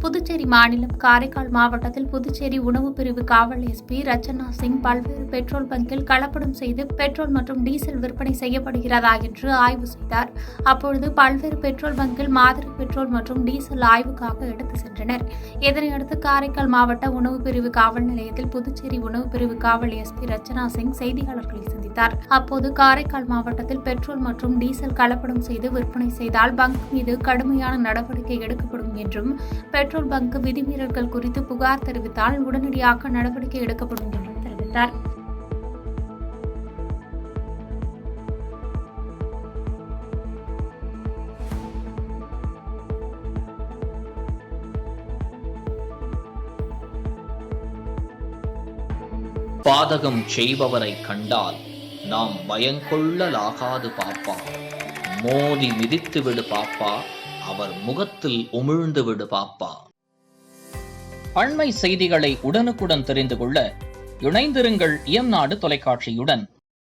புதுச்சேரி மாநிலம் காரைக்கால் மாவட்டத்தில் புதுச்சேரி உணவு பிரிவு காவல் எஸ்பி ரச்சனா சிங் பல்வேறு பெட்ரோல் பங்கில் கலப்படம் செய்து பெட்ரோல் மற்றும் டீசல் விற்பனை செய்யப்படுகிறதா என்று ஆய்வு செய்தார். அப்பொழுது பல்வேறு பெட்ரோல் பங்கில் மாதிரி பெட்ரோல் மற்றும் டீசல் ஆய்வுக்காக எடுத்து சென்றனர். இதனையடுத்து காரைக்கால் மாவட்ட உணவு பிரிவு காவல் நிலையத்தில் புதுச்சேரி உணவு பிரிவு காவல் எஸ்பி ரச்சனா சிங் செய்தியாளர்களை சந்தித்தார். அப்போது காரைக்கால் மாவட்டத்தில் பெட்ரோல் மற்றும் டீசல் கலப்படம் செய்து விற்பனை செய்தால் பங்க் மீது கடுமையான நடவடிக்கை எடுக்கப்படும் என்றும் பெட்ரோல் பங்க் விதிமீறல்கள் குறித்து புகார் தெரிவித்தால் உடனடியாக நடவடிக்கை எடுக்கப்படும் என்றும் தெரிவித்தார். பாதகம் செய்பவரை கண்டால் நாம் பயங்கொள்ளலாகாது பாப்பா, மோதி மிதித்து விடு பாப்பா, அவர் முகத்தில் உமிழ்ந்து விடு பாப்பா. அண்மை செய்திகளை உடனுக்குடன் தெரிந்து கொள்ள இணைந்திருங்கள் இயம்நாடு தொலைக்காட்சியுடன்.